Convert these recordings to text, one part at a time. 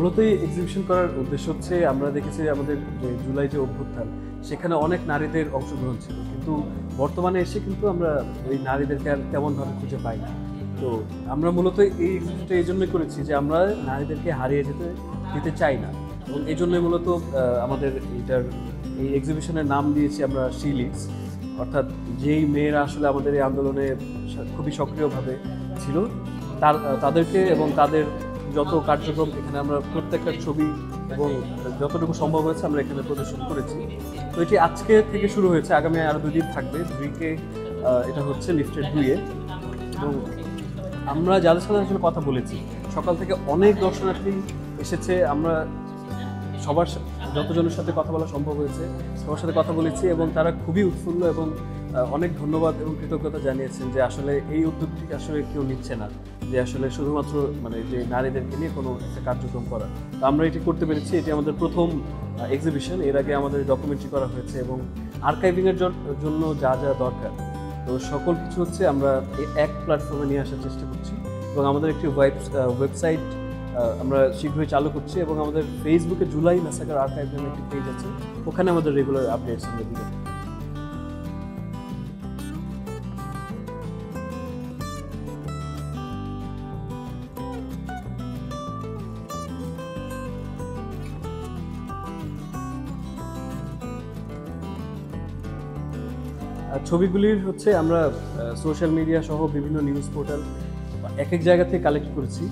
মূলত এই এক্সিবিশন করার উদ্দেশ্য হচ্ছে আমরা দেখেছি আমাদের যে জুলাই যে অভ্যুত্থান সেখানে অনেক নারীদের অংশগ্রহণ ছিল, কিন্তু বর্তমানে এসে কিন্তু আমরা ওই নারীদেরকে আর তেমনভাবে খুঁজে পাই না। তো আমরা মূলত এই এক্সিবিশনটা এই জন্যই করেছি যে আমরা নারীদেরকে হারিয়ে দিতে চাই না, এবং এই জন্যই মূলত আমাদের এই এক্সিবিশনের নাম দিয়েছি আমরা শি লিডস, অর্থাৎ যেই মেয়েরা আসলে আমাদের এই আন্দোলনে খুবই সক্রিয়ভাবে ছিল তাদেরকে এবং তাদের যত কার্যক্রম এখানে আমরা প্রত্যেকটা ছবি এবং যতটুকু সম্ভব হয়েছে আমরা এখানে প্রদর্শন করেছি। তো এটি আজকে থেকে শুরু হয়েছে, আগামী আরও 2 দিন থাকবে। 2-কে এটা হচ্ছে লিফটেড 2-এ, এবং আমরা যাদের সাথে আসলে কথা বলেছি সকাল থেকে অনেক দর্শনার্থী এসেছে। আমরা যতজনের সাথে কথা বলা সম্ভব হয়েছে সবার সাথে কথা বলেছি, এবং তারা খুবই উৎফুল্ল এবং অনেক ধন্যবাদ এবং কৃতজ্ঞতা জানিয়েছেন যে আসলে এই উদ্যোগটি আসলে কেউ নিচ্ছে না, যে আসলে শুধুমাত্র মানে যে নারীদেরকে নিয়ে কোনো একটা কার্যক্রম করা। তো আমরা এটি করতে পেরেছি, এটি আমাদের প্রথম এক্সিবিশন। এর আগে আমাদের ডকুমেন্টারি করা হয়েছে এবং আর্কাইভিংয়ের জন্য যা যা দরকার তো সকল কিছু হচ্ছে আমরা এক প্ল্যাটফর্মে নিয়ে আসার চেষ্টা করছি, এবং আমাদের একটি ওয়েবসাইট আমরা শীঘ্রই চালু করছি, এবং আমাদের ফেসবুকে জুলাই ম্যাসাকার আর্কাইভ নামে একটি পেজ আছে, ওখানে আমাদের রেগুলার আপডেটস আমরা দিই। ছবিগুলির হচ্ছে আমরা সোশ্যাল মিডিয়া সহ বিভিন্ন নিউজ পোর্টাল এক এক জায়গা থেকে কালেক্ট করেছি।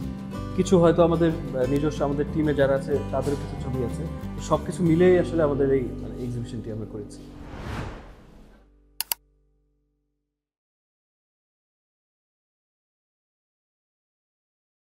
কিছু হয়তো আমাদের নিজস্ব আমাদের টিমে যারা আছে তাদেরও কিছু ছবি আছে, সব কিছু মিলেই আসলে আমাদের এই এক্সিবিশনটি আমরা করেছি।